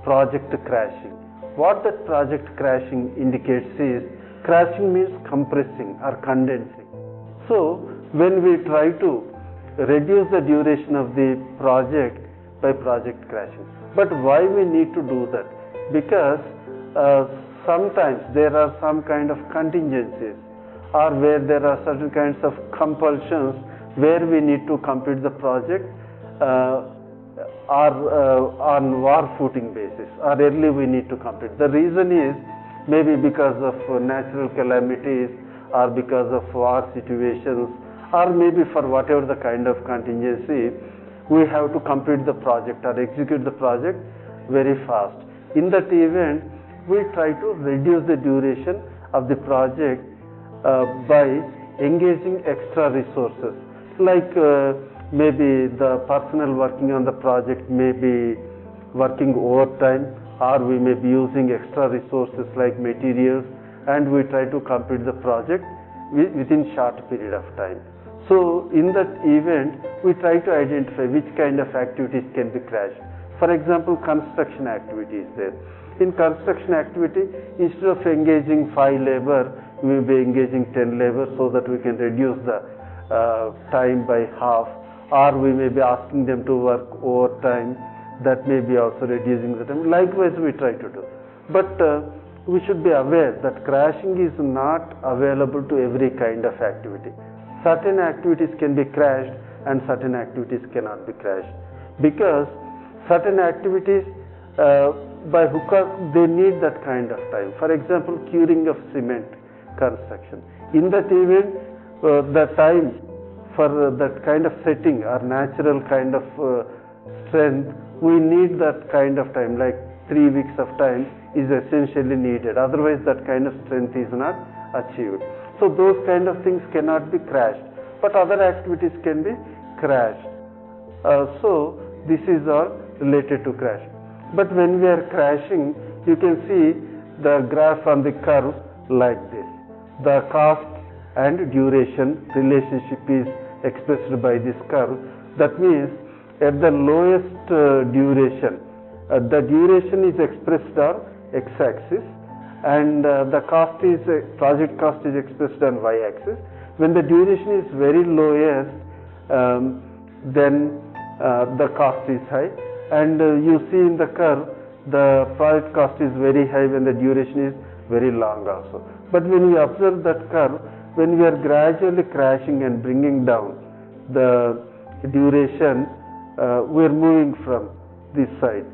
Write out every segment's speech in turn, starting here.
Project crashing. What that project crashing indicates is, crashing means compressing or condensing. So when we try to reduce the duration of the project by project crashing. But why we need to do that? Because sometimes there are some kind of contingencies, or where there are certain kinds of compulsions where we need to complete the project on war footing basis, or early we need to complete. The reason is maybe because of natural calamities, or because of war situations, or maybe for whatever the kind of contingency, we have to complete the project or execute the project very fast. In that event, we try to reduce the duration of the project by engaging extra resources, like maybe the personnel working on the project may be working overtime, or we may be using extra resources like materials, and we try to complete the project within short period of time. So in that event, we try to identify which kind of activities can be crashed. For example, construction activities there. In construction activity, instead of engaging 5 labor, we will be engaging 10 labor, so that we can reduce the time by half, or we may be asking them to work overtime, that may be also reducing the time. Likewise we try to do. But we should be aware that crashing is not available to every kind of activity. Certain activities can be crashed and certain activities cannot be crashed, because certain activities by hook or they need that kind of time. For example, curing of cement construction. In that event, the time for that kind of setting or natural kind of strength, we need that kind of time, like 3 weeks of time is essentially needed. Otherwise that kind of strength is not achieved. So those kind of things cannot be crashed, but other activities can be crashed. So this is all related to crash. But when we are crashing, you can see the graph on the curve like this. The cost and duration relationship is expressed by this curve. That means at the lowest duration, the duration is expressed on x-axis, and the cost is project cost is expressed on y-axis. When the duration is very lowest, then the cost is high, and you see in the curve the project cost is very high when the duration is very long also. But when we observe that curve, when we are gradually crashing and bringing down the duration, we are moving from this side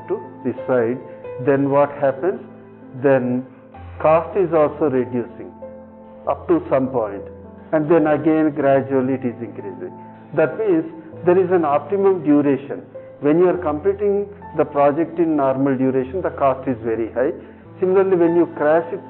to this side, then what happens? Then cost is also reducing up to some point, and then again gradually it is increasing. That means there is an optimum duration. When you are completing the project in normal duration, the cost is very high. Similarly, when you crash it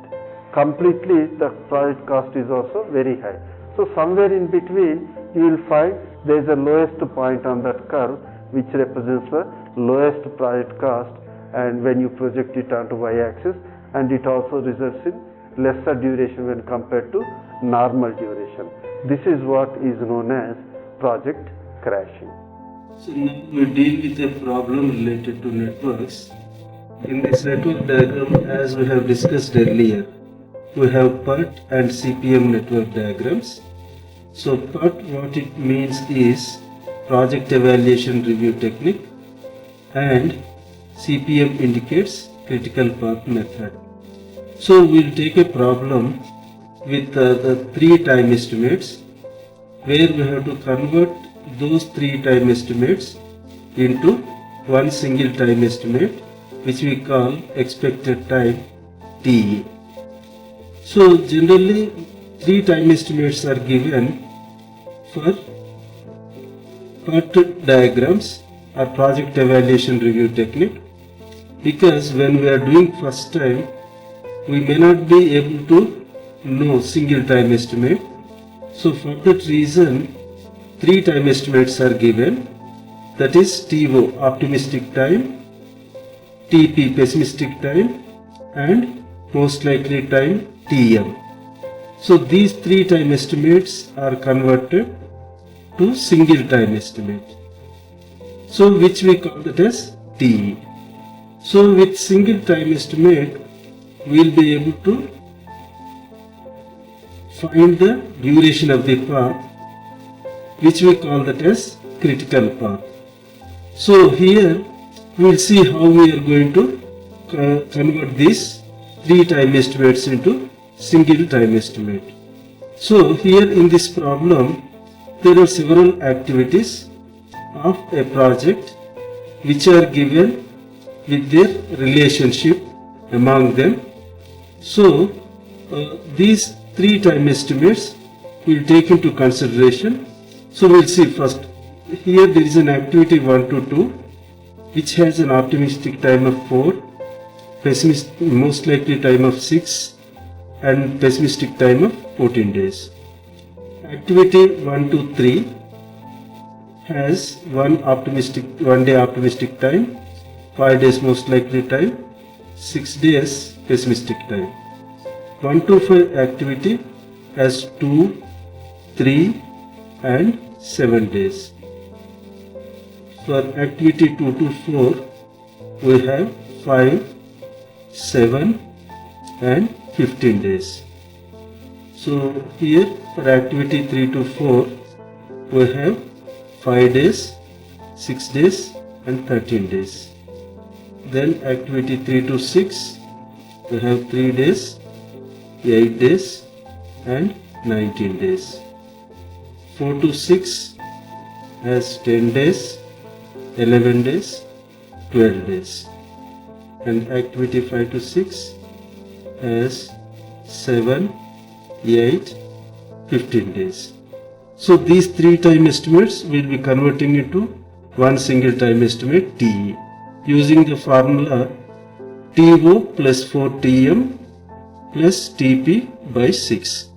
completely, the project cost is also very high. So somewhere in between, you will find there is a lowest point on that curve, which represents the lowest project cost, and when you project it onto y-axis, and it also results in lesser duration when compared to normal duration. This is what is known as project crashing. So now we deal with a problem related to networks. In this network diagram, as we have discussed earlier, we have PERT and CPM network diagrams. So PERT, what it means is Project Evaluation Review Technique, and CPM indicates Critical Path Method. So we will take a problem with the 3 time estimates, where we have to convert those 3 time estimates into one single time estimate, which we call expected time TE. So generally 3 time estimates are given for PERT diagrams or project evaluation review technique, because when we are doing first time, we may not be able to know single time estimate. So for that reason, 3 time estimates are given, that is TO optimistic time, TP pessimistic time, and most likely time TM. So these 3 time estimates are converted to single time estimate. So which we call that as TE. So with single time estimate, we will be able to find the duration of the path, which we call that as critical path. So here we will see how we are going to convert these 3 time estimates into single time estimate. So here in this problem, there are several activities of a project which are given with their relationship among them. So these 3 time estimates we will take into consideration. So we will see first, here there is an activity 1 to 2 which has an optimistic time of 4, pessimistic most likely time of 6 and pessimistic time of 14 days. Activity 1 to 3 has 1 day optimistic time, 5 days most likely time, 6 days pessimistic time. 1 to 5 activity has 2, 3 and 7 days. For activity 2 to 4 we have 5, 7 and 15 days. So here for activity 3 to 4 we have 5 days, 6 days and 13 days. Then activity 3 to 6 we have 3 days, 8 days and 19 days. 4 to 6 has 10 days, 11 days, 12 days. And activity 5 to 6 has 7, 8, 15 days. So these 3 time estimates will be converting into one single time estimate TE using the formula TO plus 4TM plus TP by 6.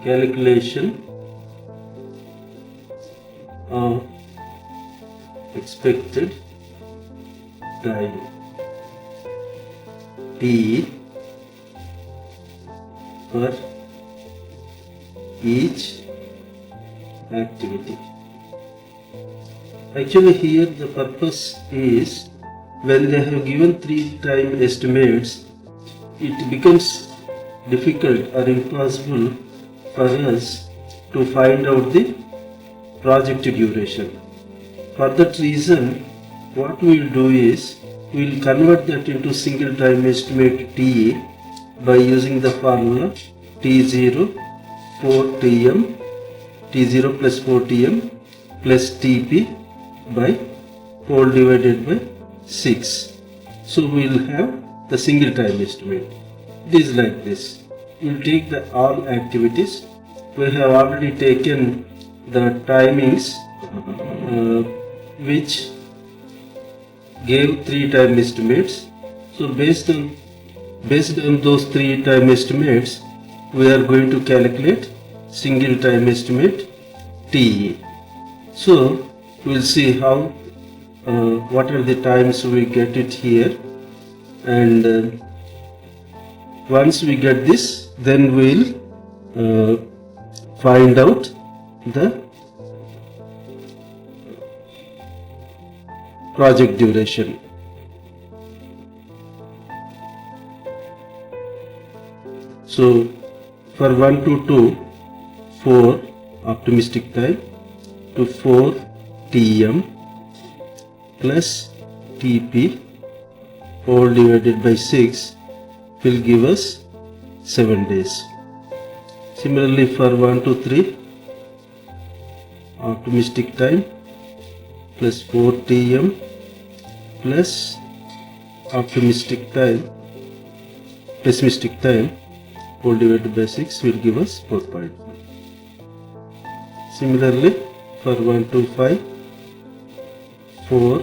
Calculation of expected time T for each activity. Actually here the purpose is, when they have given 3 time estimates, it becomes difficult or impossible for us to find out the project duration. For that reason, what we will do is, we will convert that into single time estimate TE by using the formula T0 4Tm, T0 plus 4Tm plus TP by whole divided by 6. So we will have the single time estimate. It is like this. We will take the all activities. We have already taken the timings which gave 3 time estimates. So based on those 3 time estimates, we are going to calculate single time estimate TE. So we will see how what are the times we get it here, and once we get this, then we will find out the project duration. So for 1 to 2, 4 optimistic time to 4 TM plus TP whole divided by 6 will give us 7 days. Similarly for 1 to 3, optimistic time plus 4 TM plus pessimistic time whole divided by 6 will give us 4.5. Similarly for 1 to 5, 4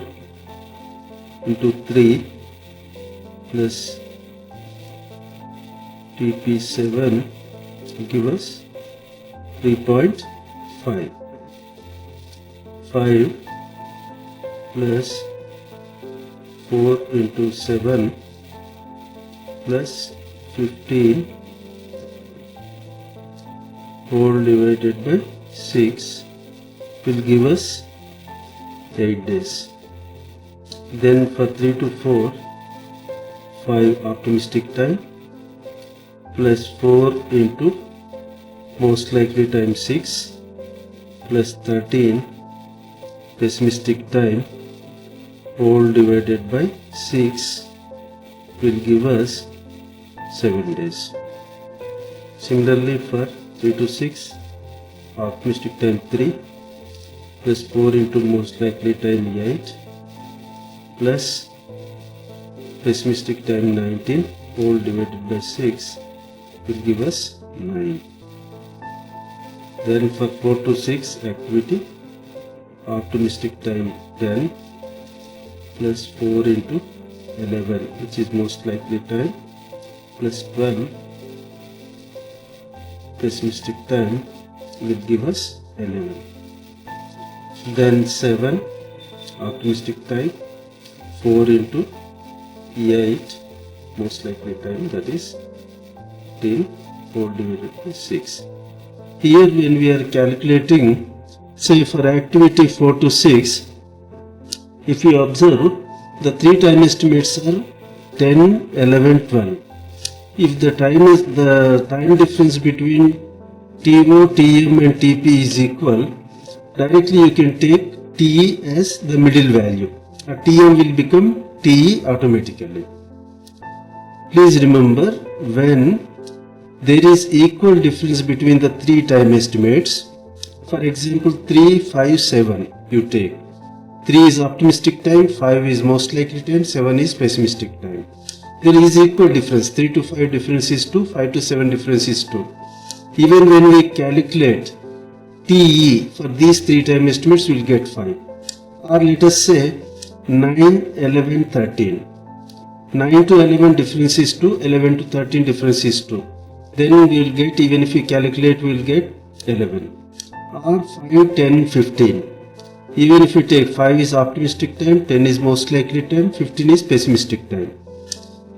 into 3 plus TP7 will give us 3.5. 5 plus 4 into 7 plus 15 whole divided by 6 will give us 8 days. Then for 3 to 4, 5 optimistic time plus 4 into most likely time 6 plus 13 pessimistic time whole divided by 6 will give us 7 days. Similarly for 3 to 6, optimistic time 3 plus 4 into most likely time 8 plus pessimistic time 19 whole divided by 6 will give us 9. Then for 4 to 6 activity, optimistic time 10 plus 4 into 11 which is most likely time plus 12 pessimistic time will give us 11. Then 7 optimistic time 4 into 8 most likely time, that is 10 whole divided by 6. Here when we are calculating, say for activity 4 to 6, if you observe the 3 time estimates are 10, 11, 12. If the time difference between TO, TM and TP is equal, directly you can take TE as the middle value. TM will become TE automatically. Please remember, when there is equal difference between the 3 time estimates, for example 3, 5, 7 you take. 3 is optimistic time, 5 is most likely time, 7 is pessimistic time. There is equal difference, 3 to 5 difference is 2, 5 to 7 difference is 2. Even when we calculate TE for these 3 time estimates, we will get 5. Or let us say 9, 11, 13. 9 to 11 difference is 2, 11 to 13 difference is 2. Then we will get, even if we calculate, we will get 11. Or 5, 10, 15. Even if you take 5 is optimistic time, 10 is most likely time, 15 is pessimistic time.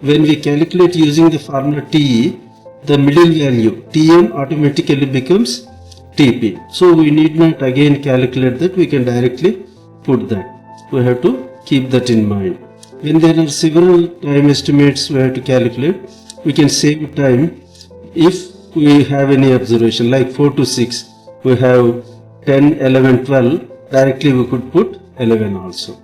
When we calculate using the formula TE, the middle value TM automatically becomes TP. So we need not again calculate that, we can directly put that. We have to keep that in mind. When there are several time estimates we have to calculate, we can save time if we have any observation, like 4 to 6, we have 10, 11, 12, directly we could put 11 also.